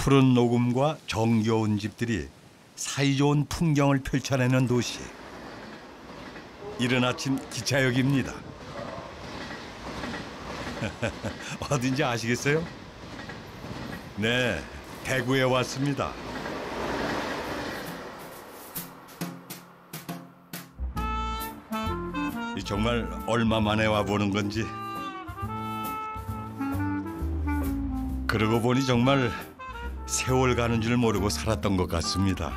푸른 녹음과 정겨운 집들이 사이좋은 풍경을 펼쳐내는 도시. 이른 아침 기차역입니다. 어딘지 아시겠어요? 네, 대구에 왔습니다. 정말 얼마 만에 와보는 건지. 그러고 보니 정말 세월 가는 줄 모르고 살았던 것 같습니다.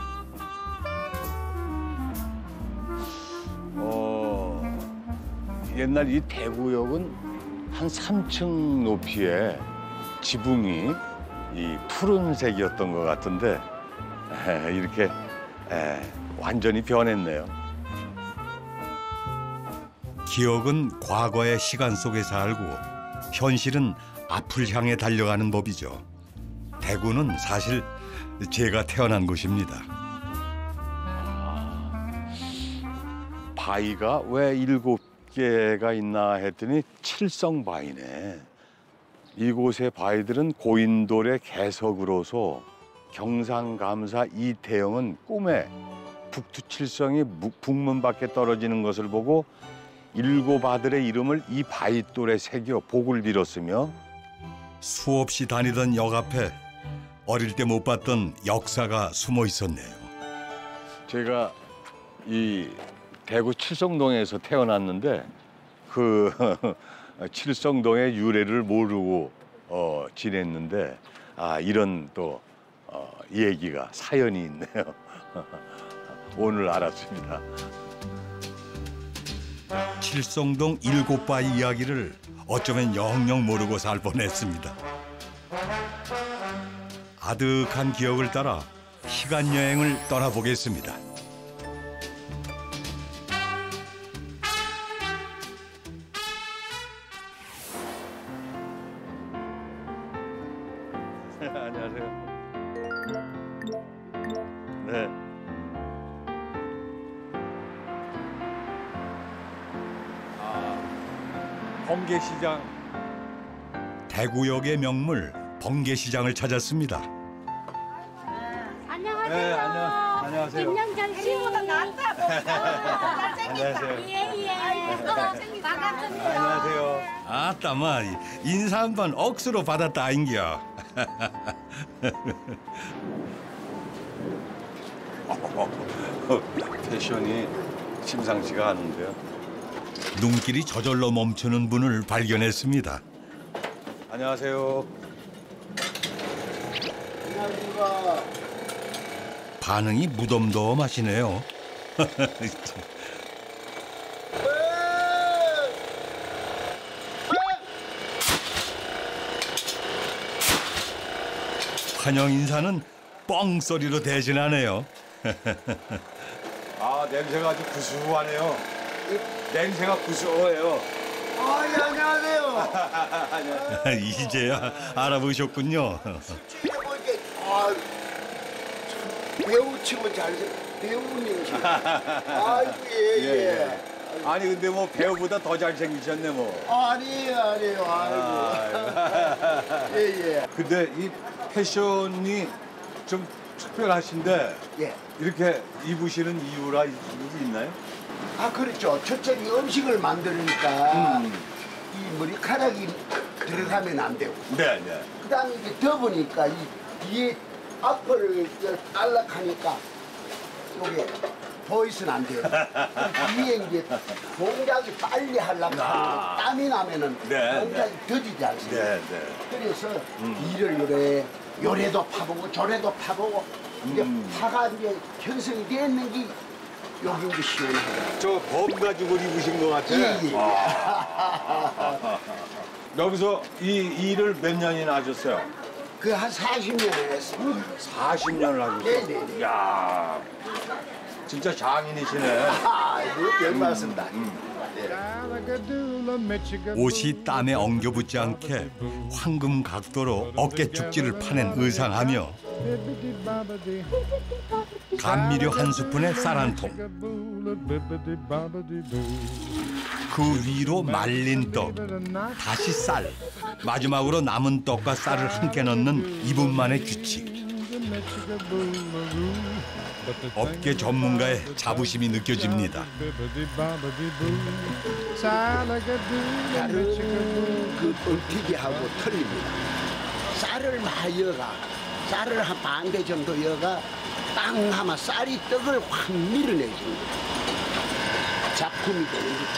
옛날 이 대구역은 한 3층 높이의 지붕이 이 푸른색이었던 것 같은데 이렇게 완전히 변했네요. 기억은 과거의 시간 속에 살고 현실은 앞을 향해 달려가는 법이죠. 대구는 사실 제가 태어난 곳입니다. 바위가 왜 7개가 있나 했더니 칠성바위네. 이곳의 바위들은 고인돌의 개석으로서 경상감사 이태영은 꿈에 북두칠성이 북문 밖에 떨어지는 것을 보고 7 아들의 이름을 이 바위돌에 새겨 복을 빌었으며 수없이 다니던 역 앞에 어릴 때 못 봤던 역사가 숨어 있었네요. 제가 이 대구 칠성동에서 태어났는데 그 칠성동의 유래를 모르고 지냈는데 이런 또 얘기가 사연이 있네요. 오늘 알았습니다. 칠성동 7바위 이야기를 어쩌면 영영 모르고 살 뻔했습니다. 아득한 기억을 따라 시간 여행을 떠나보겠습니다. 안녕하세요. 네. 번개시장. 대구역의 명물 번개시장을 찾았습니다. 안녕하세요. 네, 안녕하세요. 김영철 씨보다 낫다. 안녕하세요. 예예. 반갑습니다. 안녕하세요. 아따마 인사 한번 억수로 받았다 아인겨. 패션이 심상치가 않은데요. 눈길이 저절로 멈추는 분을 발견했습니다. 안녕하세요. 반응이 무덤덤하시네요. 환영 인사는 뻥소리로 대신하네요. 냄새가 아주 구수하네요. 냄새가 구수해요. 예, 안녕하세요. 이제야 알아보셨군요. 배우 치면 배우님이시네. 아이고, 예. 아니, 근데 뭐 배우보다 더 잘생기셨네, 뭐. 아니에요. 아이고. 예. 근데 이 패션이 좀 특별하신데 예. 이렇게 입으시는 이유가 있나요? 그렇죠. 첫째 이 음식을 만드니까 이 머리카락이 들어가면 안 되고. 네. 그다음에 이제 더우니까 이 뒤에 앞을 안락하니까 이게 더 있으면 안 돼요. 뒤에 이제 동작이 빨리 하려면 땀이 나면은 동작이 더디지 않습니까? 네. 그래서 이를 요래도 파보고 저래도 파보고 이제 파가 이제 형성이 되어 있는 게 여기 이제 시원하다. 저 범 가죽을 입으신 것 같아요. 예. 여기서 이 일을 몇 년이나 하셨어요? 그 한 40년을 했습니다. 40년을 하셨어요? 네네. 이야, 진짜 장인이시네. 별 말씀다. 옷이 땀에 엉겨붙지 않게 황금 각도로 어깨 축지를 파낸 의상하며 감미료 한 스푼에 쌀 한 통, 그 위로 말린 떡, 다시 쌀, 마지막으로 남은 떡과 쌀을 함께 넣는 2분만의 규칙. 업계 전문가의 자부심이 느껴집니다. 다른 그 뻥튀기하고 틀립니다. 쌀을 많이 여가, 쌀을 한 반배 정도 여가 빵 하면 쌀이 떡을 확 밀어내줍니다. 작품이 되는 거죠.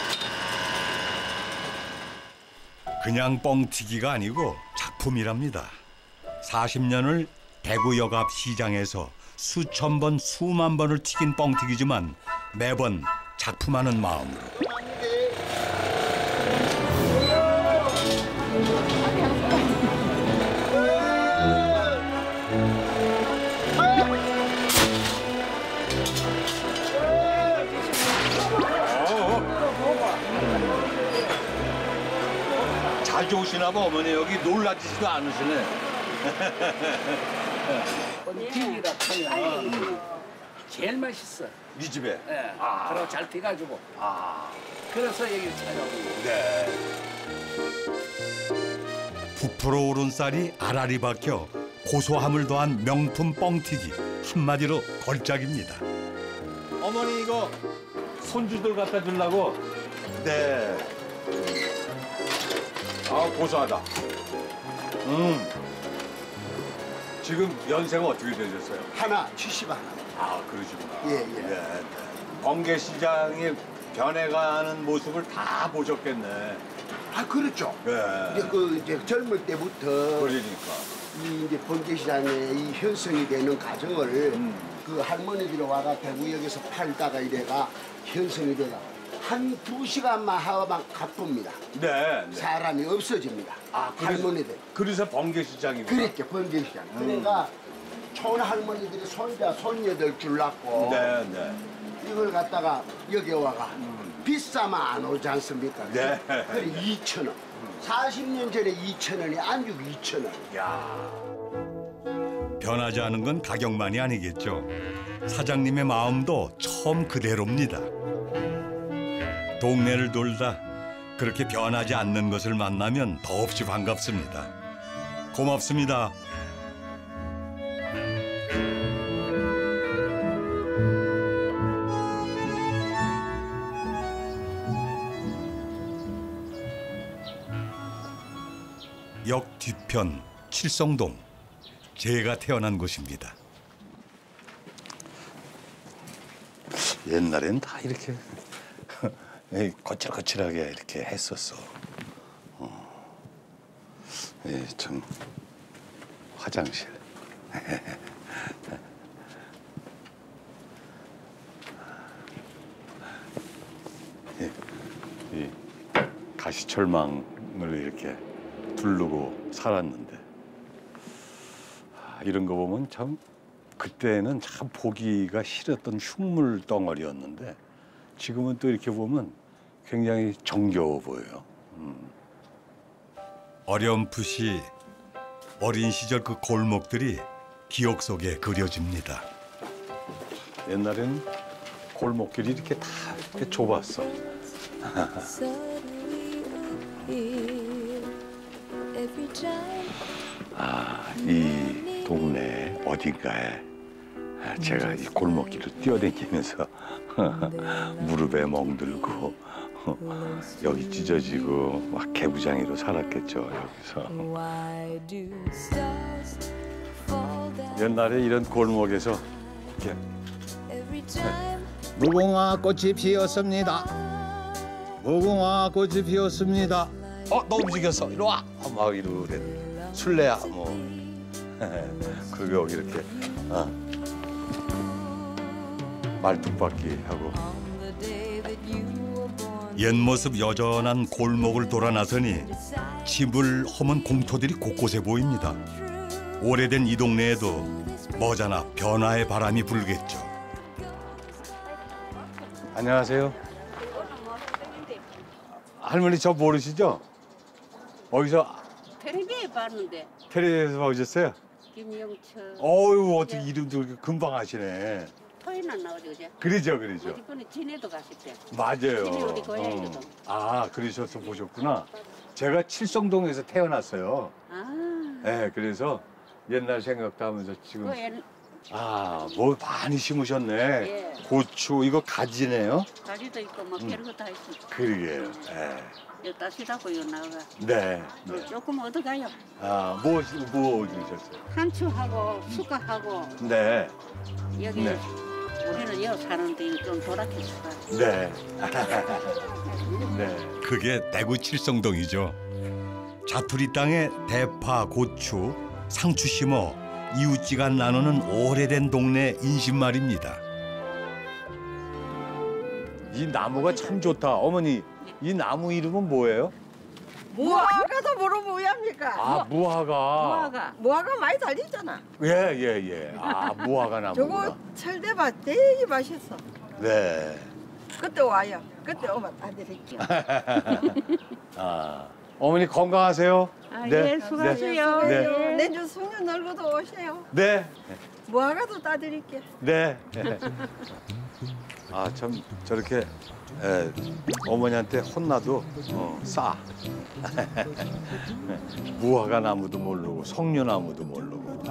그냥 뻥튀기가 아니고 작품이랍니다. 40년을 대구역 앞 시장에서 수천 번, 수만 번을 튀긴 뻥튀기지만 매번 작품하는 마음으로. 자주 오시나 봐 어머니 여기 놀라지지도 않으시네. 뻥튀기라 하면 제일 맛있어. 이 집에. 예. 그리고 잘 돼가지고. 아. 그래서 여기를 찾아오고. 네. 부풀어 오른 쌀이 알알이 박혀 고소함을 더한 명품 뻥튀기. 한마디로 걸작입니다. 어머니 이거 손주들 갖다 주려고. 네. 아 고소하다. 지금 연세가 어떻게 되셨어요? 하나 70 하나. 아 그러시구나. 예, 예. 네. 번개 시장의 변해가는 모습을 다 보셨겠네. 아 그렇죠. 네. 이제 젊을 때부터 그러니까. 이 이제 번개시장의 이 현성이 되는 과정을 그 할머니들이 와가 대구역에서 팔다가 이래가 현성이 되가 한 2시간만 하고만 가쁩니다. 네. 네. 사람이 없어집니다. 할머니들. 그래서 번개 시장이구나. 그렇게 번개시장. 그러니까 촌할머니들이 손자 손녀들 줄라고 네, 네. 이걸 갖다가 여기 와가 비싸면 안 오지 않습니까? 네. 그래 2,000원. 40년 전에 2,000원이 안죽 2,000원. 야. 변하지 않은 건 가격만이 아니겠죠. 사장님의 마음도 처음 그대로입니다. 동네를 돌다 그렇게 변하지 않는 것을 만나면 더없이 반갑습니다. 고맙습니다. 역 뒤편 칠성동, 제가 태어난 곳입니다. 옛날엔 다 이렇게 거칠거칠하게 이렇게 했었어. 참 화장실. 이 가시철망을 이렇게 두르고 살았는데 이런 거 보면 참 그때는 참 보기가 싫었던 흉물 덩어리였는데 지금은 또 이렇게 보면 굉장히 정겨워 보여요. 어렴풋이 어린 시절 그 골목들이 기억 속에 그려집니다. 옛날에는 골목길이 이렇게 다 이렇게 좁았어. 이 동네 어딘가에 제가 이 골목길을 뛰어다니면서 무릎에 멍들고 여기 찢어지고 막 개구장이로 살았겠죠, 여기서. 옛날에 이런 골목에서 이렇게 무궁화 꽃이 피었습니다. 무궁화 꽃이 피었습니다. 너 움직였어, 이리 와! 막 이러래. 술래야, 뭐. 그리고 여기 이렇게 말뚝박기 하고. 옛 모습 여전한 골목을 돌아 나서니 집을 허문 공터들이 곳곳에 보입니다. 오래된 이 동네에도 머지않아 변화의 바람이 불겠죠. 안녕하세요. 할머니 저 모르시죠? 어디서 텔레비에 봤는데 텔레비에서 보셨어요? 김영철 어유 어떻게 이름도 그렇게 금방 아시네. 토요일 안 나오지 그제? 그러죠, 그러죠. 어디번에 진해도 갔을 때 맞아요. 진해 우리 고향이거든. 그러셔서 보셨구나. 제가 칠성동에서 태어났어요. 아 네, 그래서 옛날 생각도 하면서 지금 그 옛- 뭐 많이 심으셨네. 예. 고추 이거 가지네요. 가지도 있고 뭐 별거 다 있어. 그러게요. 여기 따시다고 요 나가. 네. 또 조금 얻어가요. 뭐 주셨어요? 상추하고 수박하고 네. 여기 네. 우리는 여기 사는데 좀 도락해서 네. 네. 그게 대구 칠성동이죠. 자투리 땅에 대파, 고추, 상추 심어 이웃지간 나누는 오래된 동네 인심말입니다. 이 나무가 참 좋다. 어머니, 이 나무 이름은 뭐예요? 무화과도 모르면 뭐합니까? 무화과. 무화과 많이 달리잖아. 예. 무화과 나무구나. 저거 철대봐 되게 맛있어. 네. 그때 와요. 그때 오면 다 드릴게요. 어머니 건강하세요. 예, 수고하세요. 네. 내주 송년 놀고도 오세요. 네. 무화과도 따드릴게. 네. 참 저렇게 어머니한테 혼나도 싸. 무화과 나무도 모르고 석류나무도 모르고.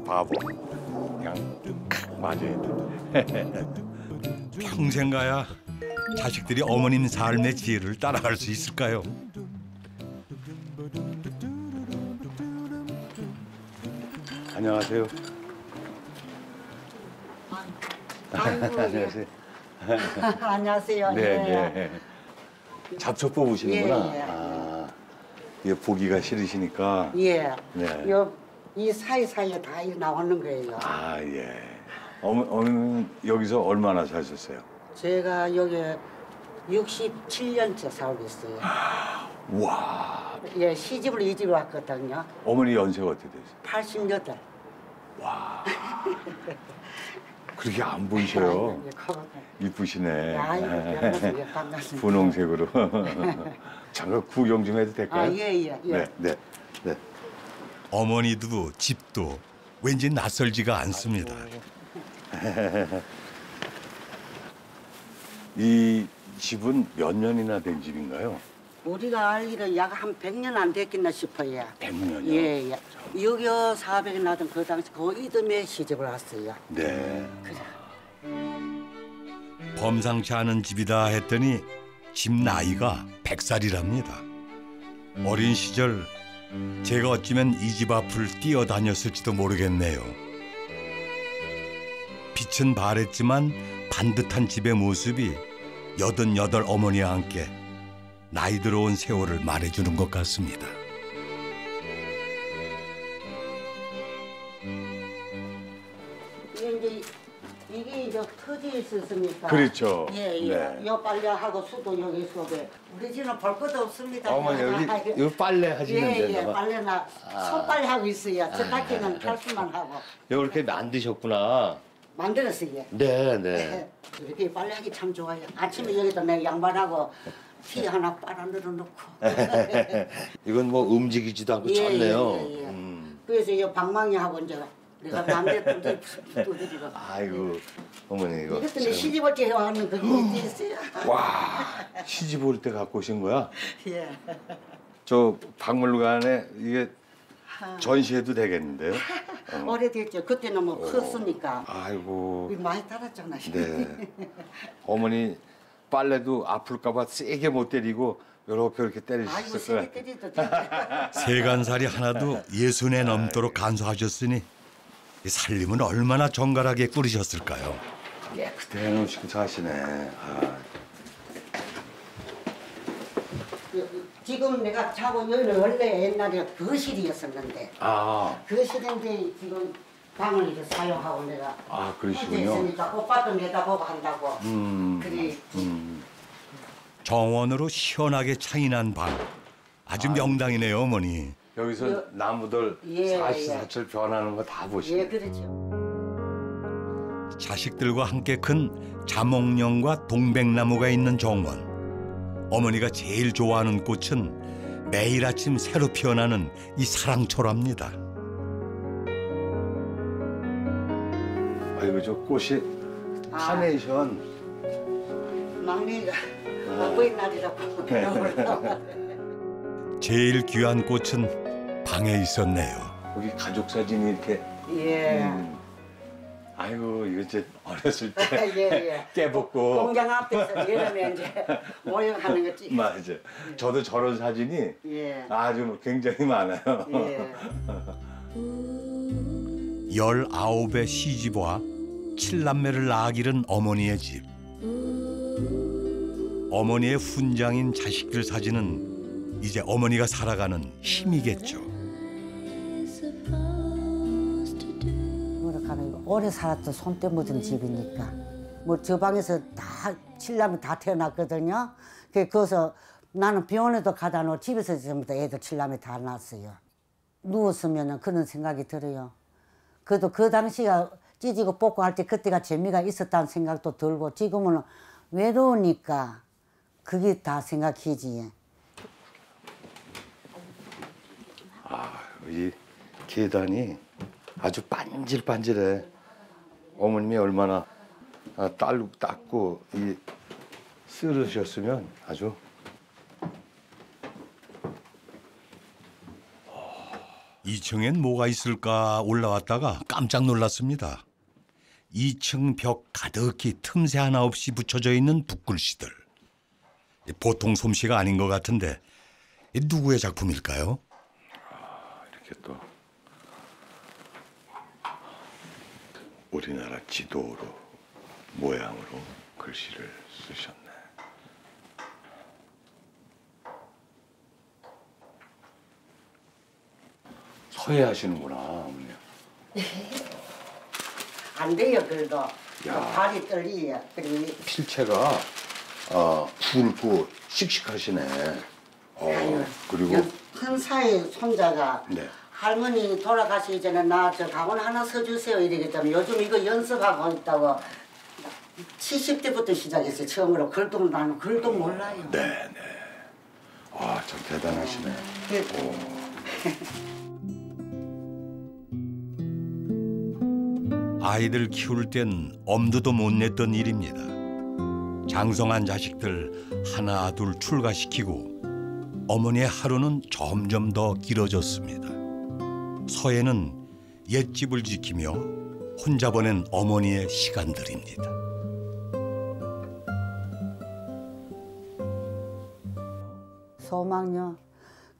바보. 그냥 맞아요. 평생 가야 자식들이 어머님 삶의 지혜를 따라갈 수 있을까요? 안녕하세요. 안녕하세요. 안녕하세요. 네. 잡초 뽑으시는구나. 예. 이게 보기가 싫으시니까. 예. 네. 이 사이사이에 다 나오는 거예요. 예. 어머니는 여기서 얼마나 사셨어요? 제가 여기 67년째 살고 있어요. 와. 예, 시집을 이 집에 왔거든요. 어머니 연세가 어떻게 되세요? 88. 그렇게 안 보이셔요. 예, 커버. 이쁘시네. 아이고, 반갑습니다. 반갑습니다. 분홍색으로. 잠깐 구경 좀 해도 될까요? 예. 네. 어머니도 집도 왠지 낯설지가 않습니다. 이 집은 몇 년이나 된 집인가요? 우리가 알기로 약 한 100년 안 됐겠나 싶어요. 100년이요? 예. 6.25 400이 나던 그 당시 그 이듬해 시집을 왔어요. 네. 범상치 않은 집이다 했더니 집 나이가 100살이랍니다. 어린 시절 제가 어쩌면 이 집 앞을 뛰어다녔을지도 모르겠네요. 빛은 바랬지만 반듯한 집의 모습이 88 어머니와 함께 나이 들어온 세월을 말해주는 것 같습니다. 이게 이제 터져 있었으니까. 그렇죠. 예. 네. 요 빨래하고 수도 여기 속에. 우리 집은 볼 것도 없습니다. 어머니 여기 빨래 하시는 예. 데가 빨래나 손빨래 하고 있어요. 세탁기는 탈수만 하고. 이렇게 만드셨구나. 만들었어요. 네. 이렇게 빨래하기 참 좋아요. 아침에 여기다 내 양반하고 티 하나 빨아 넣어놓고. 이건 뭐 움직이지도 않고 좋네요. 예. 그래서 이 방망이하고 이제 내가 남대 두드리고. 아이고 어머니 이거. 이것도 내 시집 올 때 해왔는 그게 있어요. 와 시집 올 때 갖고 오신 거야? 예. 저 박물관에 이게 전시해도 되겠는데요? 오래됐죠. 그때는 뭐 컸으니까. 아이고. 많이 달았잖아. 네. 어머니 빨래도 아플까봐 세게 못 때리고 이렇게 아이고 때리셨을 거야. 세게 때리도 진짜. 세간살이 하나도 60에 넘도록 간수하셨으니 이 살림은 얼마나 정갈하게 꾸리셨을까요? 대놓으시고 사시네. 지금 내가 자고 여기는 원래 옛날에 거실이었었는데 거실인데 지금 방을 이렇게 사용하고 내가 그러시군요. 있으니까 오빠도 내다보고 한다고. 그래. 정원으로 시원하게 창이 난 방. 아주 명당이네요, 어머니. 여기서 나무들 사시사철 변하는 거 다 보시네. 예, 그렇죠. 자식들과 함께 큰 자목령과 동백나무가 있는 정원. 어머니가 제일 좋아하는 꽃은 매일 아침 새로 피어나는 이 사랑초랍니다. 아이고 저 꽃이 카네이션. 막내가 아버지 날이라고. 제일 귀한 꽃은 방에 있었네요. 여기 가족 사진이 이렇게. 예. 아이고 이거 이제 어렸을 때 예. 깨벗고. 공장 앞에서 이러면 이제 모욕하는 거지. 맞아. 저도 저런 사진이 예. 아주 굉장히 많아요. 예. 19의 시집와 7남매를 낳아 기른 어머니의 집. 어머니의 훈장인 자식들 사진은 이제 어머니가 살아가는 힘이겠죠. 오래 살았던 손때 묻은 집이니까 뭐 저 방에서 다 7남매 다 태어났거든요. 그래서 나는 병원에도 가다 놓고 집에서 전부 다 애들 7남매 다 낳았어요. 누웠으면 그런 생각이 들어요. 그래도 그 당시가 찢고 뽑고 할 때 그때가 재미가 있었다는 생각도 들고 지금은 외로우니까 그게 다 생각이지. 이 계단이 아주 반질반질해. 어머님이 얼마나 닦고 이 쓸으셨으면 아주. 2층엔 뭐가 있을까 올라왔다가 깜짝 놀랐습니다. 2층 벽 가득히 틈새 하나 없이 붙여져 있는 붓글씨들. 보통 솜씨가 아닌 것 같은데 누구의 작품일까요? 이렇게 또 우리나라 지도로 모양으로 글씨를 쓰셨네. 서예 하시는구나, 어머니. 안 돼요, 그래도. 야. 발이 떨리요. 필체가 굵고 씩씩하시네. 그리고 큰 사이 손자가 네. 할머니 돌아가시기 전에 나 저 가훈 하나 써주세요 이러겠다면 요즘 이거 연습하고 있다고 70대부터 시작했어요. 처음으로 글도 나는 글도 몰라요. 네네. 와, 참 대단하시네. 아이들 키울 땐 엄두도 못 냈던 일입니다. 장성한 자식들 하나 둘 출가시키고 어머니의 하루는 점점 더 길어졌습니다. 서예는 옛집을 지키며 혼자 보낸 어머니의 시간들입니다. 소망요.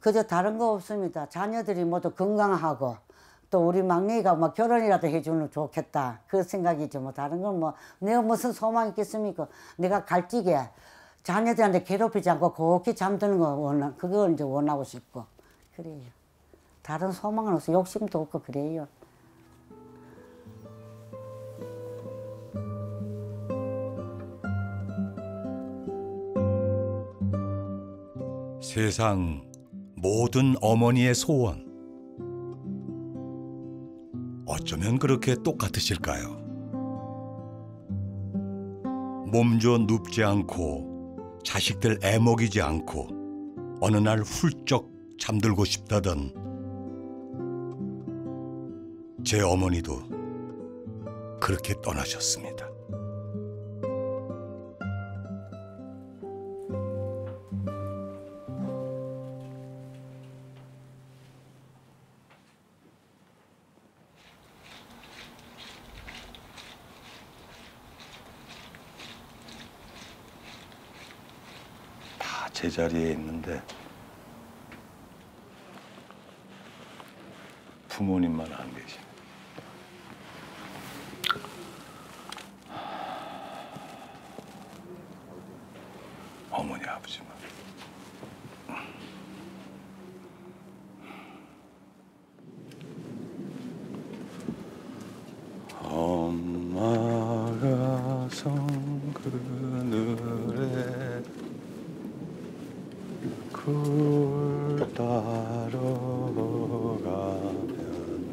그저 다른 거 없습니다. 자녀들이 모두 건강하고 또 우리 막내가 뭐 결혼이라도 해주면 좋겠다. 그 생각이죠. 뭐 다른 건 뭐 내가 무슨 소망이 있겠습니까? 내가 갈찌게 자녀들한테 괴롭히지 않고 곱게 잠드는 거 그걸 이제 원하고 싶고 그래요. 다른 소망은 없어. 욕심도 없고 그래요. 세상 모든 어머니의 소원. 어쩌면 그렇게 똑같으실까요? 몸져 눕지 않고 자식들 애먹이지 않고 어느 날 훌쩍 잠들고 싶다던 제 어머니도 그렇게 떠나셨습니다. 제자리에 있는데 부모님만 안 계시네. 어머니 아버지만. 엄마가 선 그늘에 굴 따러 가면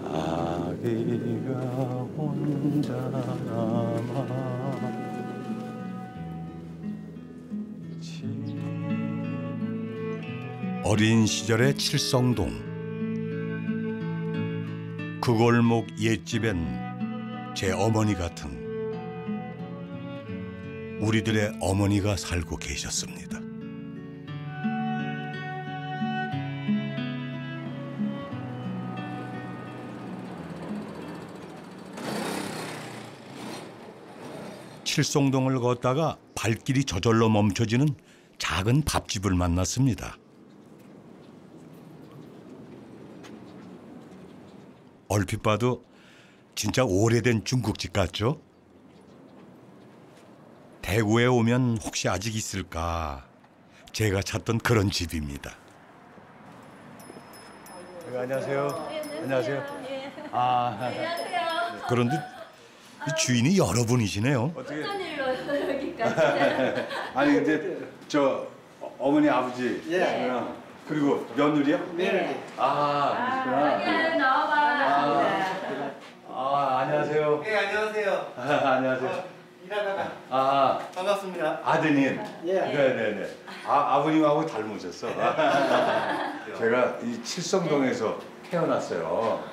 아기가 혼자 남아 어린 시절의 칠성동. 그 골목 옛집엔 제 어머니 같은 우리들의 어머니가 살고 계셨습니다. 칠송동을 걷다가 발길이 저절로 멈춰지는 작은 밥집을 만났습니다. 얼핏 봐도 진짜 오래된 중국집 같죠? 대구에 오면 혹시 아직 있을까 제가 찾던 그런 집입니다. 안녕하세요. 안녕하세요. 그런데 이 주인이 여러분이시네요. 어떤 일로 여기까지? 아니 근데 저 어머니 아버지 그리고 며느리요? 며느리. 그렇구나. 나와봐. 안녕하세요. 네, 안녕하세요. 안녕하세요. 일하다가 반갑습니다. 아드님. 네네네. 아버님하고 닮으셨어. 제가 이 칠성동에서 태어났어요.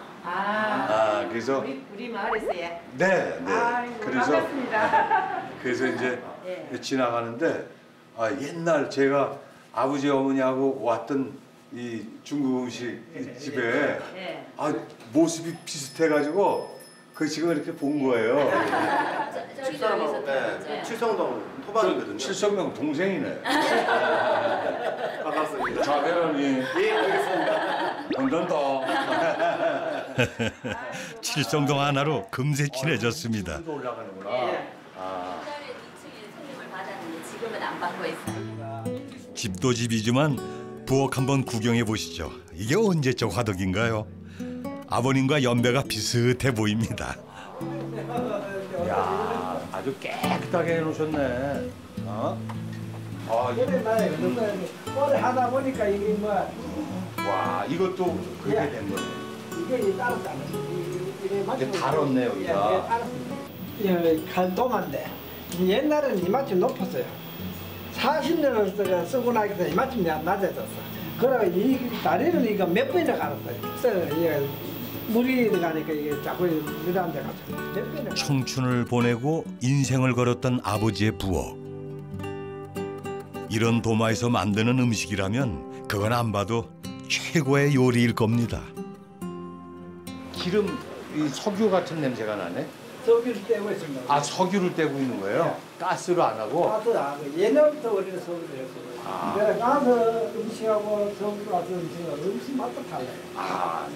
그래서 우리 마을에서 예. 네. 그래서 반갑습니다. 그래서 이제 지나가는데 옛날 제가 아버지 어머니하고 왔던 이 중국 음식 집에 모습이 비슷해가지고 그 지금 이렇게 본 거예요. 칠성동 토박이거든요. 칠성동 동생이네. 반갑습니다. 자, 회원님. 예, 알겠습니다. 건전도. 칠성동 하나로 금세 친해졌습니다. 올라가는구나. 옛날에 2층에 손님을 받았는데 지금은 안 받고 있어요. 집도 집이지만 부엌 한번 구경해 보시죠. 이게 언제적 화덕인가요? 아버님과 연배가 비슷해 보입니다. 야, 아주 깨끗하게 해놓으셨네. 오래 하다 보니까 이게 뭐 와, 이것도 그렇게 된 거네. 이게 따로 따로 이게 달았네 여기가. 칼도마인데 옛날에는 이만큼 높았어요. 40년을 쓰고 나니까 이만큼 낮아졌어. 그러고 이 다리를 이거 몇 번이나 갈았어요. 그래서 이게 물이 들어가니까 이게 자꾸 늘어앉아 가지고 몇 번이나. 청춘을 보내고 인생을 걸었던 아버지의 부엌. 이런 도마에서 만드는 음식이라면 그건 안 봐도 최고의 요리일 겁니다. 기름, 이 석유 같은 냄새가 나네. 석유를 떼고 있습니다. 석유를 떼고 있는 거예요? 가스로 안 하고? 가스 안 하고 옛날부터 우리는 석유를 했어요. 내가 가서 음식하고 석유 가서 음식하고 음식 맛도 달라요.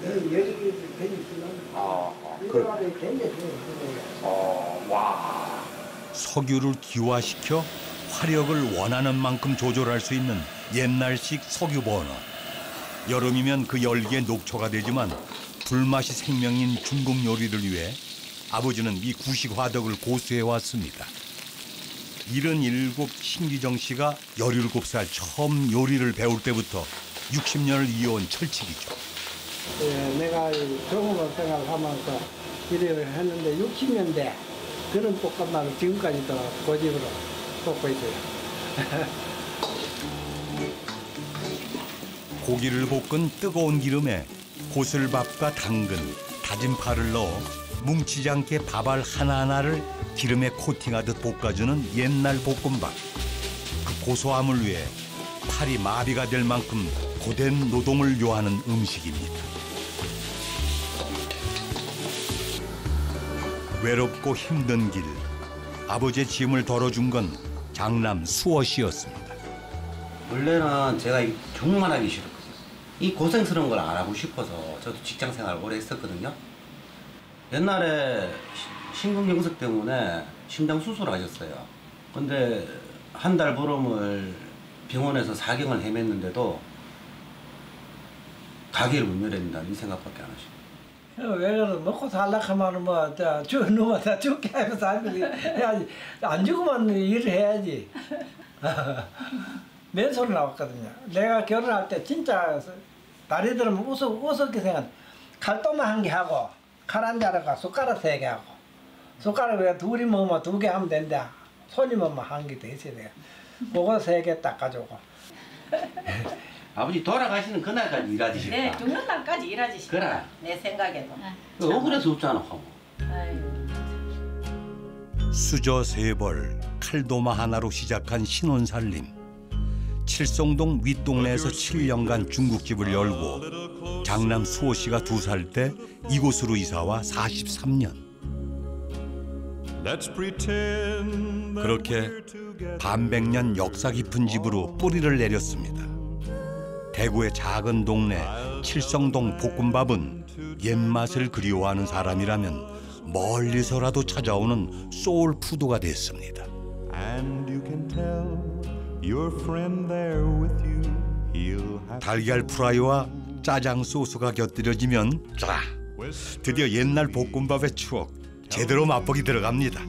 열이 굉장히 중요합니다. 이거를 굉장히 중요해요. 와. 석유를 기화시켜 화력을 원하는 만큼 조절할 수 있는 옛날식 석유 버너. 여름이면 그 열기에 녹초가 되지만 불맛이 생명인 중국 요리를 위해 아버지는 이 구식 화덕을 고수해 왔습니다. 77 신기정 씨가 17살 처음 요리를 배울 때부터 60년을 이어온 철칙이죠. 내가 경험을 생각하면서 일을 했는데 60년대 그런 볶음밥을 지금까지도 고집으로 볶고 있어요. 고기를 볶은 뜨거운 기름에 고슬밥과 당근, 다진 파를 넣어 뭉치지 않게 밥알 하나하나를 기름에 코팅하듯 볶아주는 옛날 볶음밥. 그 고소함을 위해 팔이 마비가 될 만큼 고된 노동을 요하는 음식입니다. 외롭고 힘든 길, 아버지의 짐을 덜어준 건 장남 수호 씨였습니다. 원래는 제가 정말 하기 싫었거든요. 이 고생스러운 걸 안 하고 싶어서 저도 직장 생활을 오래 했었거든요. 옛날에 심근경색 때문에 심장 수술을 하셨어요. 근데 한 달 보름을 병원에서 사경을 헤맸는데도 가게를 못 열어야 된다는 이 생각밖에 안 하시고. 왜 그래? 먹고 살려고 하면 뭐, 누가 다 죽게 하면서 살면 해야지. 안 죽으면 일을 해야지. 맨소리 나왔거든요. 내가 결혼할 때 진짜 다리 들으면 우습게 생각. 칼도마 한 개 하고 칼 한 자루가 숟가락 3개 하고 숟가락 왜 둘이 먹으면 2개 하면 된다. 손님 오면 한 개 더 있어야 돼요. 그거 3개 닦아주고. 아버지 돌아가시는 그날까지 일하시겠다. 네, 죽는 날까지 일하지. 그래. 내 생각에도. 억울해서 없잖아. 수저 3벌, 칼도마 하나로 시작한 신혼살림. 칠송동 윗동네에서 7년간 중국집을 열고 장남 수호 씨가 2살 때 이곳으로 이사와 43년. 그렇게 반백년 역사 깊은 집으로 뿌리를 내렸습니다. 대구의 작은 동네 칠성동 볶음밥은 옛맛을 그리워하는 사람이라면 멀리서라도 찾아오는 소울푸드가 됐습니다. 달걀 프라이와 짜장 소스가 곁들여지면 자, 드디어 옛날 볶음밥의 추억 제대로 맛보기 들어갑니다.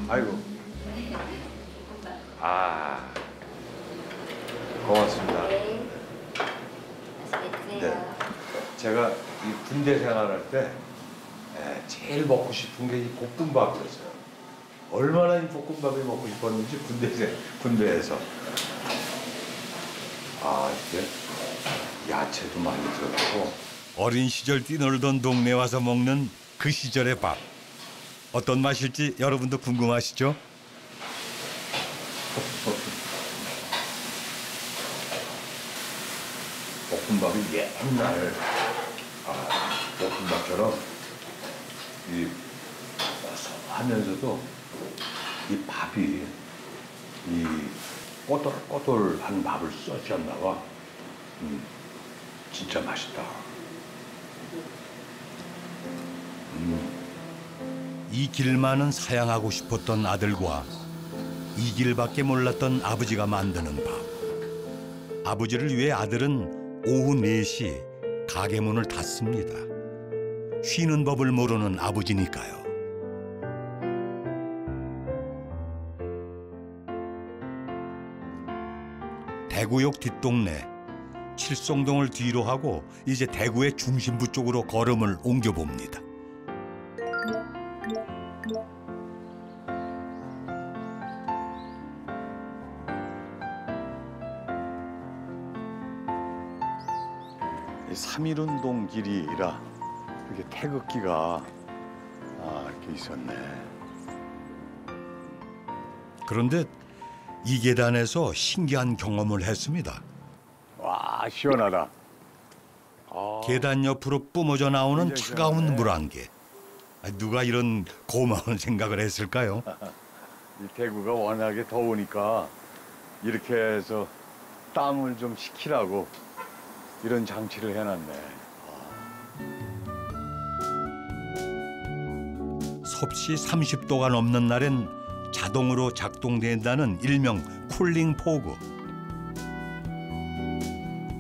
아이고. 아, 고맙습니다. 네. 제가 이 군대 생활할 때 제일 먹고 싶은 게 이 볶음밥이었어요. 얼마나 이 볶음밥이 먹고 싶었는지 군대에서. 아, 이게 야채도 많이 들었고. 어린 시절 뛰놀던 동네 와서 먹는 그 시절의 밥. 어떤 맛일지 여러분도 궁금하시죠? 볶음밥이 옛날 볶음밥처럼 이 고소하면서도 이 밥이 이 꼬들꼬들한 밥을 써주었나 봐. 진짜 맛있다. 이 길만은 사양하고 싶었던 아들과 이 길밖에 몰랐던 아버지가 만드는 밥. 아버지를 위해 아들은 오후 4시 가게 문을 닫습니다. 쉬는 법을 모르는 아버지니까요. 대구역 뒷동네 칠성동을 뒤로 하고 이제 대구의 중심부 쪽으로 걸음을 옮겨봅니다. 이 3.1운동 길이라 이렇게 태극기가 이렇게 있었네. 그런데 이 계단에서 신기한 경험을 했습니다. 와, 시원하다. 계단 옆으로 뿜어져 나오는 차가운 물 한 개. 누가 이런 고마운 생각을 했을까요? 이 대구가 워낙에 더우니까 이렇게 해서 땀을 좀 식히라고 이런 장치를 해놨네. 섭씨 30도가 넘는 날엔 자동으로 작동된다는 일명 쿨링 포그.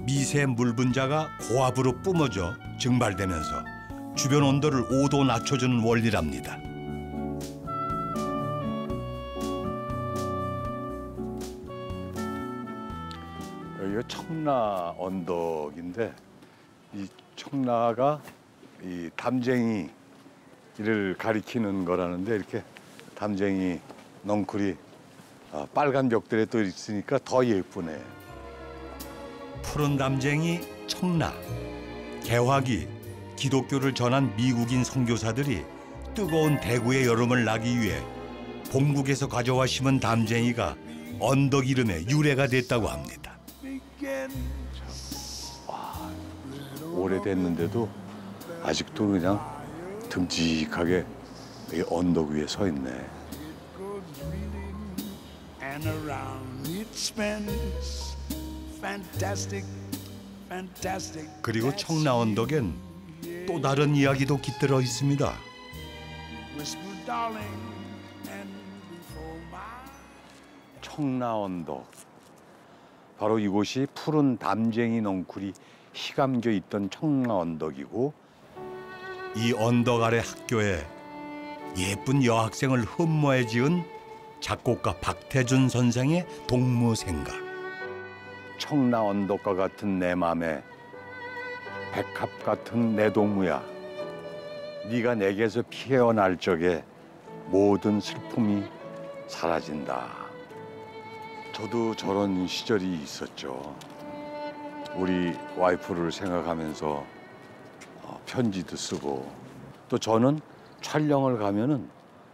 미세 물 분자가 고압으로 뿜어져 증발되면서 주변 온도를 5도 낮춰주는 원리랍니다. 여기가 청라 언덕인데 이 청라가 이 담쟁이를 가리키는 거라는데 이렇게 담쟁이 넝쿨이 빨간 벽들에 또 있으니까 더 예쁘네. 푸른 담쟁이 청라. 개화기 기독교를 전한 미국인 선교사들이 뜨거운 대구의 여름을 나기 위해 본국에서 가져와 심은 담쟁이가 언덕 이름의 유래가 됐다고 합니다. 와, 오래됐는데도 아직도 그냥 듬직하게 이 언덕 위에 서 있네. 그리고 청라 언덕엔 또 다른 이야기도 깃들어 있습니다. 청라 언덕. 바로 이곳이 푸른 담쟁이 넝쿨이 희감겨 있던 청라 언덕이고, 이 언덕 아래 학교에 예쁜 여학생을 흠모해 지은 작곡가 박태준 선생의 동무생가. 청라 언덕과 같은 내 맘에 백합 같은 내 동무야. 네가 내게서 피어날 적에 모든 슬픔이 사라진다. 저도 저런 시절이 있었죠. 우리 와이프를 생각하면서 편지도 쓰고, 또 저는 촬영을 가면은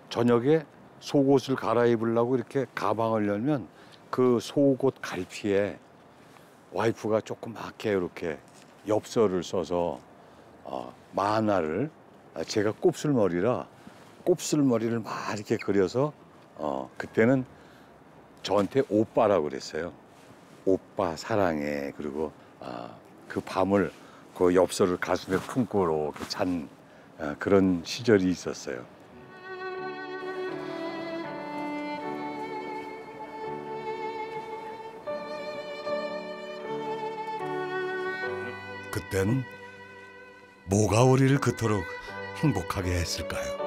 저녁에 속옷을 갈아입으려고 이렇게 가방을 열면 그 속옷 갈피에 와이프가 조그맣게 이렇게 엽서를 써서 만화를 제가 곱슬머리라 곱슬머리를 막 이렇게 그려서 그때는 저한테 오빠라고 그랬어요. 오빠 사랑해. 그리고 그 밤을 그 엽서를 가슴에 품고 이렇게 잔 그런 시절이 있었어요. 그땐 뭐가 우리를 그토록 행복하게 했을까요?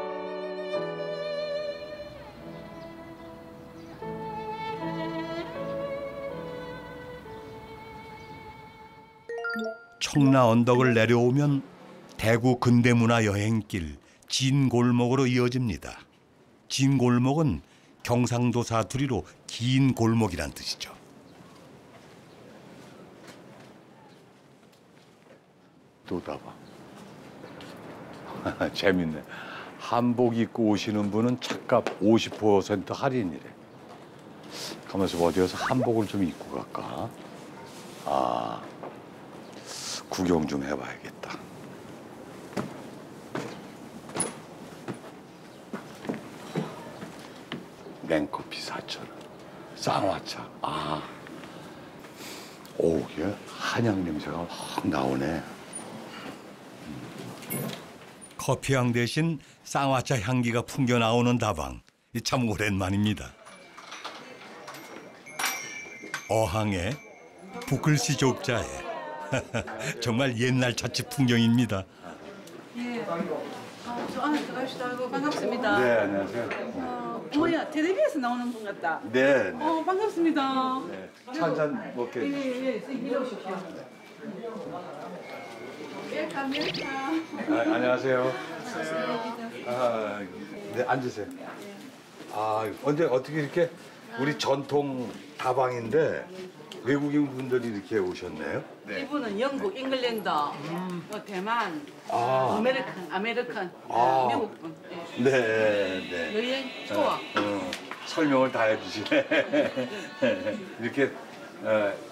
청라 언덕을 내려오면 대구 근대문화 여행길 진골목으로 이어집니다. 진골목은 경상도 사투리로 긴 골목이란 뜻이죠. 또 다방. 재밌네. 한복 입고 오시는 분은 차값 50% 할인이래. 가면서 어디 가서 한복을 좀 입고 갈까? 구경 좀 해봐야겠다. 냉커피 4,000원. 쌍화차. 오, 이게 한약 냄새가 확 나오네. 커피향 대신 쌍화차 향기가 풍겨 나오는 다방. 참 오랜만입니다. 어항에 붓글씨 족자에 정말 옛날 찻집 풍경입니다. 예. 저 안에 들어가시다고 반갑습니다. 네, 안녕하세요. 뭐야, 텔레비에서 나오는 분 같다. 네. 반갑습니다. 네. 차 한잔 먹게. 예, 이리 오십시오. 웰컴. 안녕하세요. 네, 앉으세요. 근데 어떻게 이렇게 우리 전통 다방인데 외국인 분들이 이렇게 오셨네요? 네. 이분은 영국, 잉글랜드, 대만, 아메리칸, 미국 분. 네. 여행 투어. 설명을 다 해주시네. 이렇게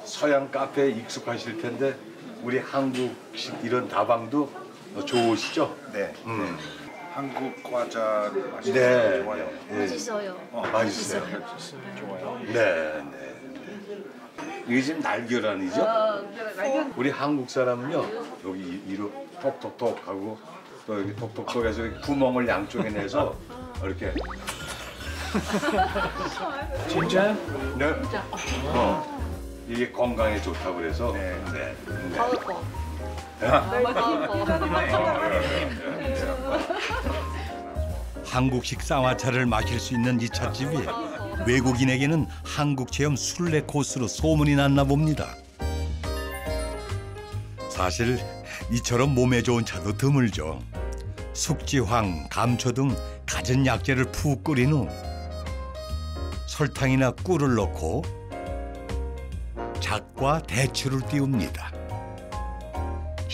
서양 카페에 익숙하실 텐데 우리 한국식 이런 다방도 좋으시죠? 네. 한국 과자 맛있어요. 네. 좋아요. 맛있어요. 맛있어요. 좋아요. 네. 이게 지금 날계란이죠? 우리 한국 사람은요 여기 이로 톡톡톡 하고 또 여기 톡톡톡 해서 구멍을 양쪽에 내서 이렇게. 진짜? 네. 이게 건강에 좋다고 그래서. 네. 한국식 쌍화차를 마실 수 있는 이 찻집이 외국인에게는 한국 체험 순례 코스로 소문이 났나 봅니다. 사실 이처럼 몸에 좋은 차도 드물죠. 숙지황, 감초 등 갖은 약재를 푹 끓인 후 설탕이나 꿀을 넣고 잣과 대추를 띄웁니다.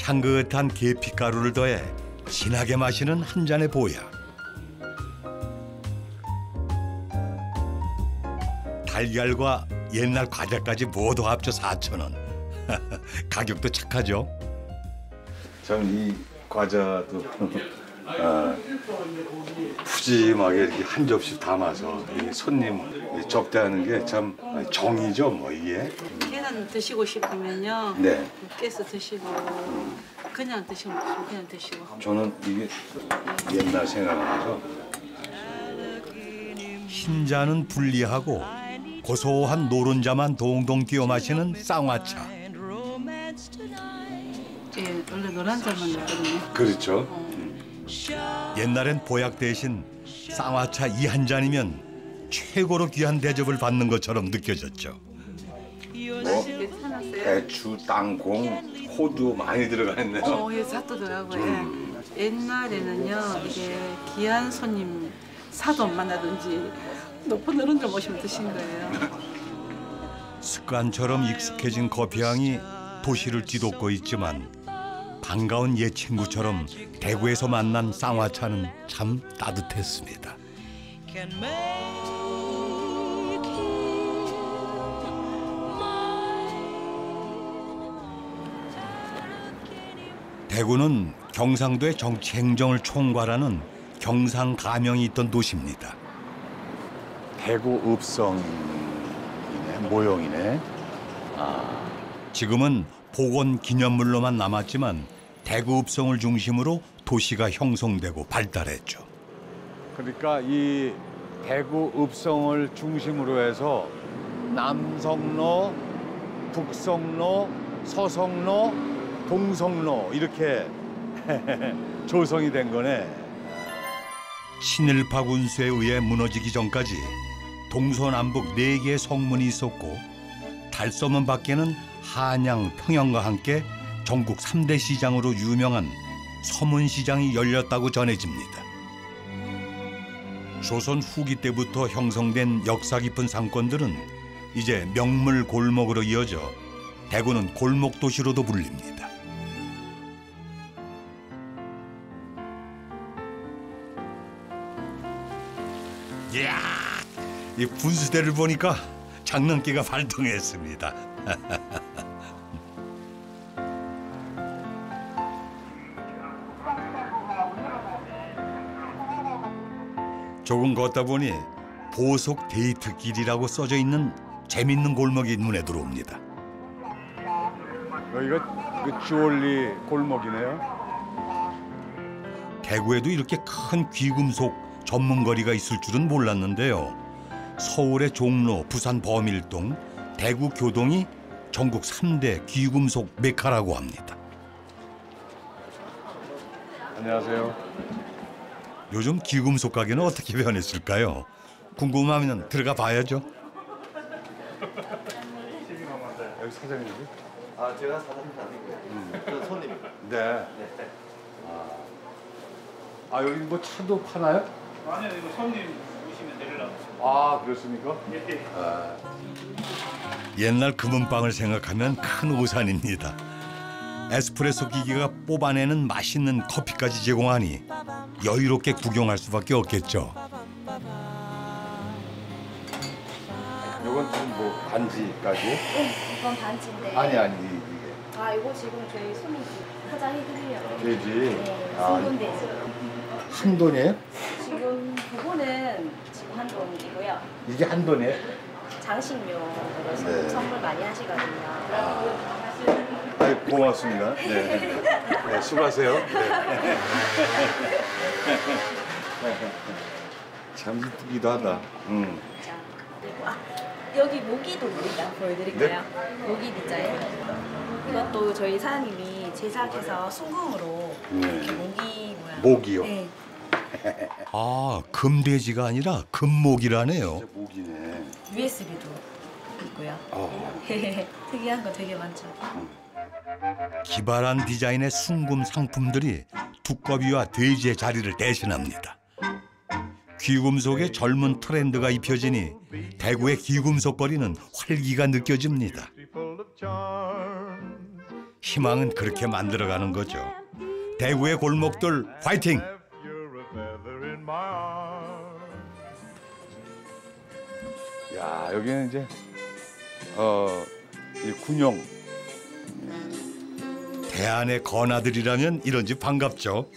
향긋한 계피가루를 더해 진하게 마시는 한 잔의 보약. 달걀과 옛날 과자까지 모두 합쳐 4,000원. 가격도 착하죠? 참 이 과자도 푸짐하게 이렇게 한 접시 담아서 이 손님 접대하는 게 참 정이죠, 뭐 이게. 계란 드시고 싶으면요. 네. 깨서 드시고 그냥 드시고 그냥 드시고. 저는 이게 옛날 생각나서 흰자는 분리하고 고소한 노른자만 동동 띄워 마시는 쌍화차. 예, 원래 노란 자만 넣거든요. 그렇죠. 옛날엔 보약 대신 쌍화차 이 한 잔이면 최고로 귀한 대접을 받는 것처럼 느껴졌죠. 배추, 땅콩, 호두 많이 들어가 있네요. 예, 잣도 들어가고요. 옛날에는요, 이게 귀한 손님 사돈 만나든지 높은 어른들 모시면 드신 거예요. 습관처럼 익숙해진 커피향이 도시를 뒤덮고 있지만 반가운 옛 친구처럼 대구에서 만난 쌍화차는 참 따뜻했습니다. 대구는 경상도의 정치 행정을 총괄하는 경상가명이 있던 도시입니다. 대구 읍성이네, 모형이네. 지금은 복원 기념물로만 남았지만 대구 읍성을 중심으로 도시가 형성되고 발달했죠. 그러니까 이 대구 읍성을 중심으로 해서 남성로, 북성로, 서성로, 동성로 이렇게 조성이 된 거네. 친일파 군수에 의해 무너지기 전까지 동서남북 4개의 성문이 있었고 달서문 밖에는 한양, 평양과 함께 전국 3대 시장으로 유명한 서문시장이 열렸다고 전해집니다. 조선 후기 때부터 형성된 역사 깊은 상권들은 이제 명물 골목으로 이어져 대구는 골목도시로도 불립니다. 이야, 이 분수대를 보니까 장난기가 발동했습니다. 조금 걷다 보니 보석 데이트길이라고 써져 있는 재밌는 골목이 눈에 들어옵니다. 여기가 그 주얼리 골목이네요. 대구에도 이렇게 큰 귀금속 전문 거리가 있을 줄은 몰랐는데요. 서울의 종로, 부산 범일동, 대구 교동이 전국 3대 귀금속 메카라고 합니다. 안녕하세요. 요즘 귀금속 가게는 어떻게 변했을까요? 궁금하면 들어가 봐야죠. 여기 사장님이지? 아, 제가 사장님 아니고요. 저 손님입니다. 네. 아, 여기 뭐 차도 파나요? 아니요, 이거 손님 오시면 내리라고. 아, 그렇습니까? 예. 옛날 금은방을 생각하면 큰 오산입니다. 에스프레소 기기가 뽑아내는 맛있는 커피까지 제공하니 여유롭게 구경할 수밖에 없겠죠. 이건 지금 뭐 반지까지? 네, 이건 반지인데. 아니 이게. 아, 이거 지금 저희 손님 포장해드리려고. 돼지. 네, 순금돼지. 한 돈이에요? 지금 그거는 지금 한 돈이고요. 이게 한 돈이에요? 장식용으로 네. 선물 많이 하시거든요. 아이, 고맙습니다. 네. 네, 수고하세요. 네. 참 이쁘기도 하다. 자, 그리고 여기 모기도 일단 보여드릴까요? 모기 디자인. 이것도 저희 사장님이 제작해서 순금으로 이렇게 모기 모양. 모기요? 네. 아, 금돼지가 아니라 금모기라네요. 모기네. USB도 있고요. 특이한 거 되게 많죠. 기발한 디자인의 순금 상품들이 두꺼비와 돼지의 자리를 대신합니다. 귀금속에 젊은 트렌드가 입혀지니 대구의 귀금속 거리는 활기가 느껴집니다. 희망은 그렇게 만들어가는 거죠. 대구의 골목들 화이팅! 야, 여기는 이제 이 군용. 대안의 건아들이라면 이런 집 반갑죠.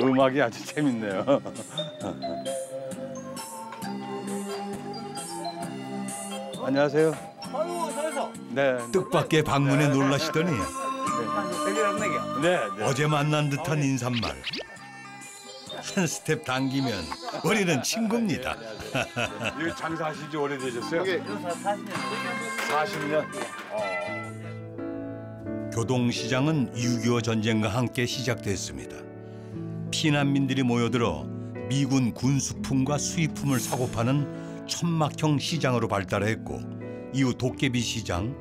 음악이 아주 재밌네요. 안녕하세요. 아유, 잘했어. 네. 뜻밖의 방문에 놀라시더니 네. 어제 만난 듯한 인사말. 한 스텝 당기면 우리는 친구입니다. 여기 장사하신 지 오래되셨어요? 여기 40년. 40년? 교동시장은 6.25 전쟁과 함께 시작됐습니다. 피난민들이 모여들어 미군 군수품과 수입품을 사고 파는 천막형 시장으로 발달했고 이후 도깨비 시장,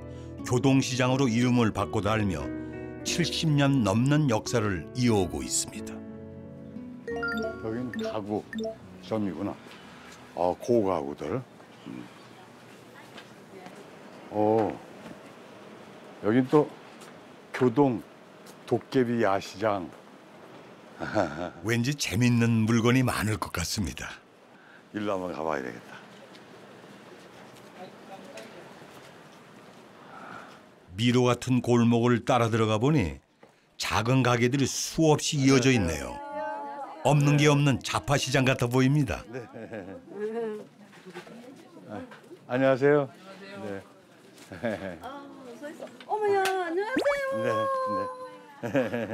교동시장으로 이름을 바꿔 알며 70년 넘는 역사를 이어오고 있습니다. 여기는 가구점이구나. 고가구들. 여긴 또 교동 도깨비 야시장. 왠지 재밌는 물건이 많을 것 같습니다. 일로 한번 가봐야 되겠다. 미로 같은 골목을 따라 들어가 보니 작은 가게들이 수없이 이어져 있네요. 없는 게 없는 자파시장 같아 보입니다. 네. 안녕하세요. 네. 어머야, 안녕하세요. 네.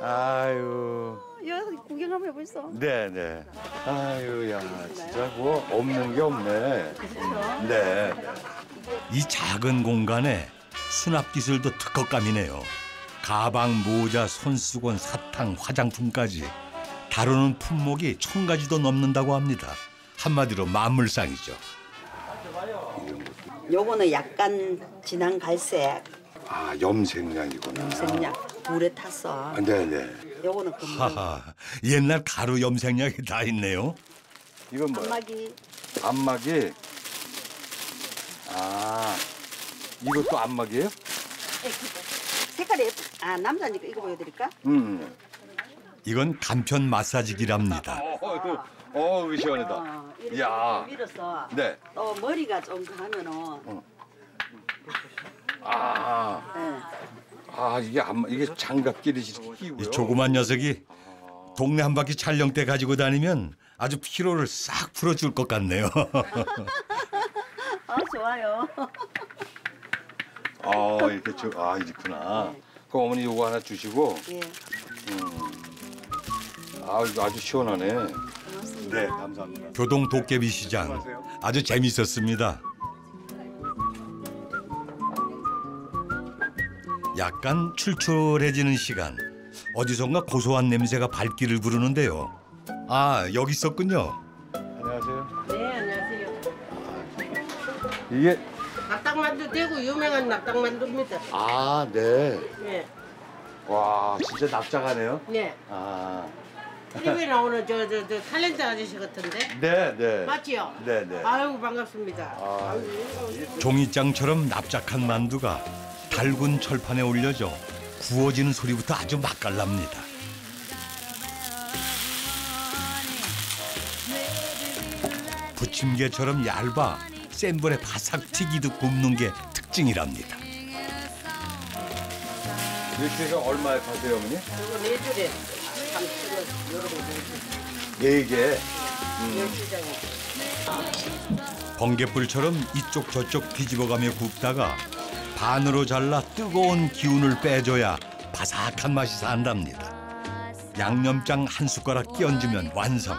아유. 여기 구경 한번 해보시죠. 네네. 아유, 야, 진짜 뭐 없는 게 없네. 네. 이 작은 공간에 수납 기술도 특허감이네요. 가방, 모자, 손수건, 사탕, 화장품까지 다루는 품목이 1000가지도 넘는다고 합니다. 한마디로 만물상이죠. 요거는 약간 진한 갈색 아, 염색약이구나. 염색약 물에 탔어. 아, 네네. 요거는 금방 하하, 옛날 가루 염색약이 다 있네요. 이건 뭐야? 안마기. 안마기. 아, 이것도 안마기예요? 색깔이 아 남자니까 이거 보여드릴까? 이건 간편 마사지기랍니다. 이거 시원하다. 이렇게 야. 밀어서 네. 또 머리가 좀 가면은 이게 장갑끼리 끼고요. 이 조그만 녀석이 동네 한 바퀴 촬영 때 가지고 다니면 아주 피로를 싹 풀어줄 것 같네요. 좋아요. 이렇구나. 그럼 어머니 요거 하나 주시고. 예. 이거 아주 시원하네. 네, 감사합니다. 교동 도깨비 시장 아주 재밌었습니다. 약간 출출해지는 시간. 어디선가 고소한 냄새가 발길을 부르는데요. 아, 여기 있었군요. 안녕하세요. 네, 안녕하세요. 이게 낙당만두 대구 유명한 낙당만두입니다. 아, 네. 네. 와, 진짜 납작하네요. 네. 아. TV에 나오는 저 탤런트 아저씨 같은데? 네. 맞지요? 네. 아유, 반갑습니다. 종이장처럼 납작한 만두가 달군 철판에 올려져 구워지는 소리부터 아주 맛깔납니다. 부침개처럼 얇아 센 불에 바삭 튀기듯 굽는 게 특징이랍니다. 이렇게 얼마에 파세요, 어머니? 이거 4줄에 3,000원 여러 개. 4개. 번갯불처럼 이쪽 저쪽 뒤집어가며 굽다가 반으로 잘라 뜨거운 기운을 빼줘야 바삭한 맛이 산답니다. 양념장 한 숟가락 끼얹으면 완성.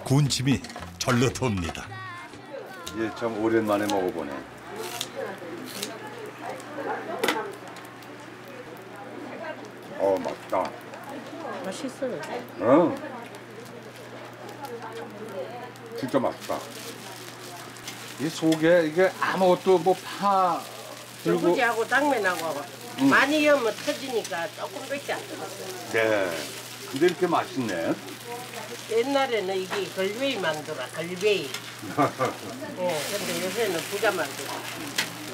군침이 절로 돕니다. 예, 참 오랜만에 먹어보네. 맛있다. 맛있어요. 진짜 맛있다. 이 속에 이게 아무것도 뭐 파 들고. 소고기하고 당면하고 많이 넣으면 터지니까 조금밖에 안 들었어요. 네. 근데 이렇게 맛있네. 옛날에는 이게 걸베이 만두라, 걸베이. 근데 요새는 부자 만두라.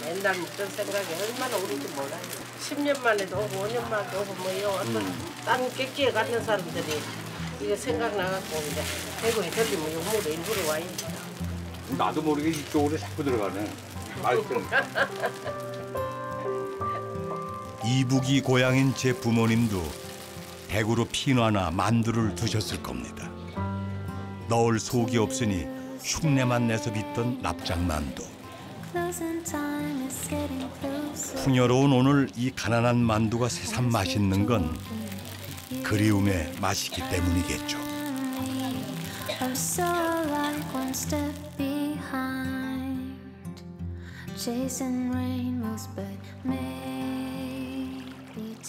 옛날 먹던 생각이 얼마나 오른지 몰라요. 10년 만에도 오고 5년 만에도 오고 뭐요. 어떤 딴 객지에 가는 사람들이 이거 생각나갖고 이제 대구에 들리면 용무로 일부러 와요. 나도 모르게 이쪽으로 자꾸 들어가네. 맛있으니까. 이북이 고향인 제 부모님도 대구로 피나나 만두를 드셨을 겁니다. 넣을 속이 없으니 흉내만 내서 빚던 납작만두. 풍요로운 오늘 이 가난한 만두가 새삼 맛있는 건 그리움의 맛이기 때문이겠죠.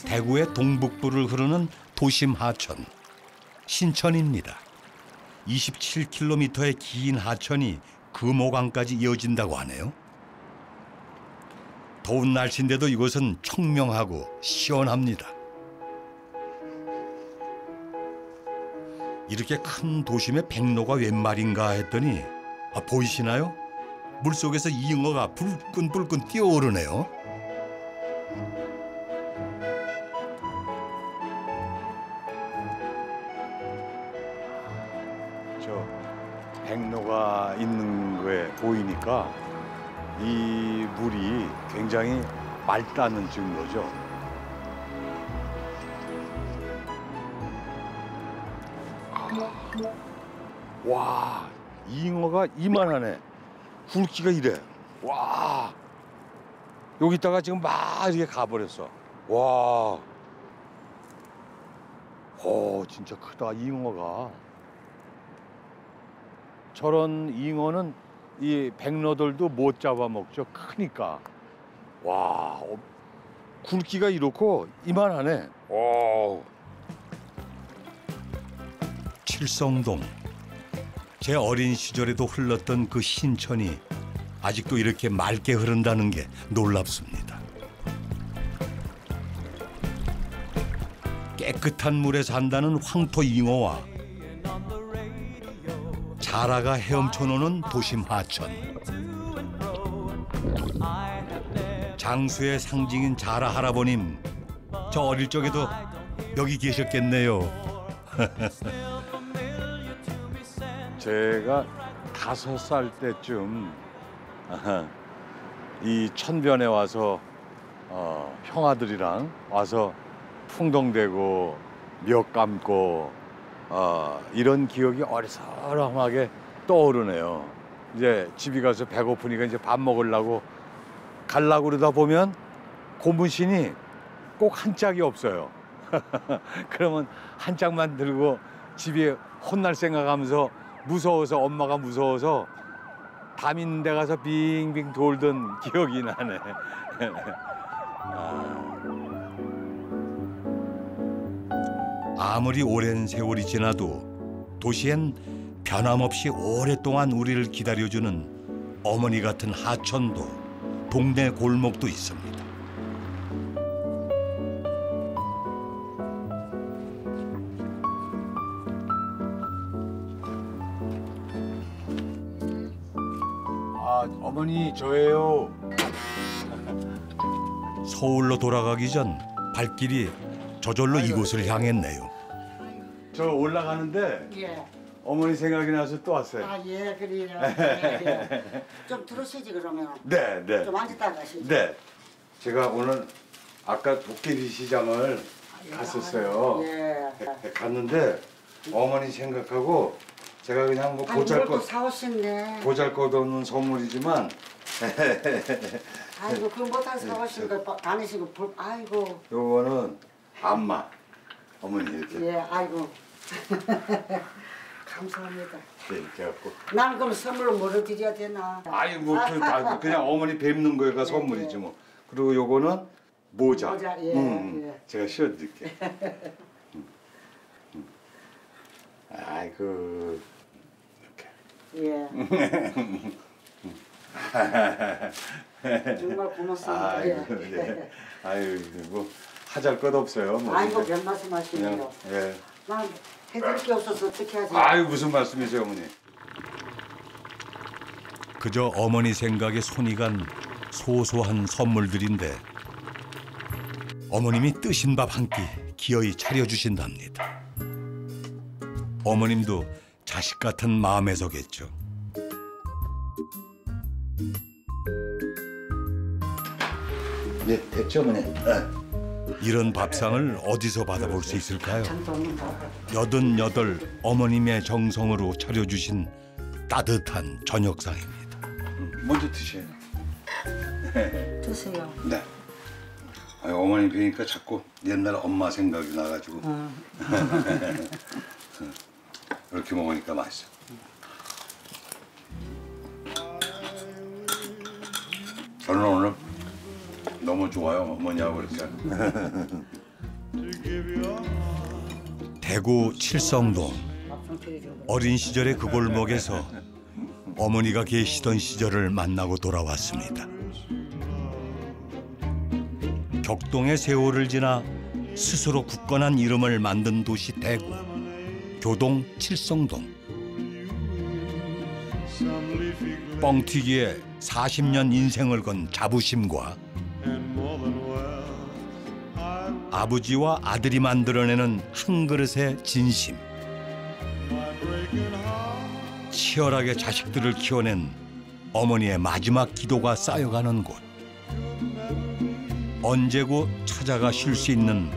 대구의 동북부를 흐르는 도심 하천, 신천입니다. 27km의 긴 하천이 금호강까지 이어진다고 하네요. 더운 날씨인데도 이곳은 청명하고 시원합니다. 이렇게 큰 도심에 백로가 웬 말인가 했더니 보이시나요? 물속에서 잉어가 불끈불끈 뛰어오르네요. 저 백로가 있는 거에 보이니까 이 물이 굉장히 맑다는 증거죠. 와, 잉어가 이만하네. 굵기가 이래. 와, 여기다가 지금 막 이렇게 가버렸어. 와, 진짜 크다, 잉어가. 저런 잉어는 이 백로들도 못 잡아먹죠. 크니까. 와, 굵기가 이렇고 이만하네. 와. 칠성동. 제 어린 시절에도 흘렀던 그 신천이 아직도 이렇게 맑게 흐른다는 게 놀랍습니다. 깨끗한 물에 산다는 황토 잉어와 자라가 헤엄쳐노는 도심 하천. 장수의 상징인 자라 할아버님, 저 어릴 적에도 여기 계셨겠네요. 제가 5살 때쯤 이 천변에 와서 형아들이랑 와서 풍덩대고 멱 감고 이런 기억이 어리서름하게 떠오르네요. 이제 집에 가서 배고프니까 이제 밥 먹으려고 가려고 그러다 보면 고무신이 꼭 한 짝이 없어요. 그러면 한 짝만 들고 집에 혼날 생각하면서 무서워서, 엄마가 무서워서 담 있는 데 가서 빙빙 돌던 기억이 나네. 아무리 오랜 세월이 지나도 도시엔 변함없이 오랫동안 우리를 기다려주는 어머니 같은 하천도 동네 골목도 있습니다. 어머니 저예요. 서울로 돌아가기 전 발길이 저절로 이곳을 향했네요. 저 올라가는데 예. 어머니 생각이 나서 또 왔어요. 아, 예, 그래요. 예. 좀 들으시지, 그러면. 네, 네. 좀 앉았다 가시죠. 네. 제가 오늘 아까 도깨비 시장을 갔었어요. 예. 갔는데 어머니 생각하고 제가 그냥 뭐 또 사오셨네. 보잘것없는 선물이지만 아이고, 그 못한 사오신 거 다니시고, 아이고. 요거는 안마. 어머니 이렇게. 예, 아이고. 감사합니다. 네, 이렇게 갖고. 나는 그럼 선물로 뭐를 드려야 되나? 아니 뭐 그냥 어머니 뵙는 거가 선물이지 뭐. 그리고 요거는 모자. 모자, 예, 예. 제가 씌워드릴게요. 아이고 예. 정말 고맙습니다. 아이고, 예. 네. 아유 뭐 하잘 것 없어요. 뭐. 아이고, 별 말씀하시네요. 예. 난 해드릴 게 없어서 어떻게 하지? 아유 무슨 말씀이세요, 어머니? 그저 어머니 생각에 손이 간 소소한 선물들인데 어머님이 뜨신 밥 한 끼 기어이 차려주신답니다. 어머님도 자식 같은 마음에서겠죠. 네, 됐죠, 어머니. 이런 밥상을 어디서 받아볼 수 있을까요? 88 어머님의 정성으로 차려주신 따뜻한 저녁상입니다. 먼저 드세요. 드세요. 네. 아유, 어머니 뵈니까 자꾸 옛날 엄마 생각이 나가지고 이렇게 먹으니까 맛있어. 저는 오늘 너무 좋아요, 어머니하고 이렇게. 대구 칠성동. 어린 시절의 그 골목에서 어머니가 계시던 시절을 만나고 돌아왔습니다. 격동의 세월을 지나 스스로 굳건한 이름을 만든 도시 대구. 교동 칠성동. 뻥튀기에 40년 인생을 건 자부심과 아버지와 아들이 만들어내는 한 그릇의 진심. 치열하게 자식들을 키워낸 어머니의 마지막 기도가 쌓여가는 곳. 언제고 찾아가 쉴 수 있는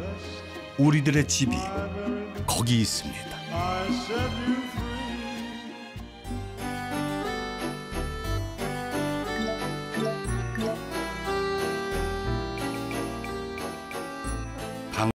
우리들의 집이 거기 있습니다.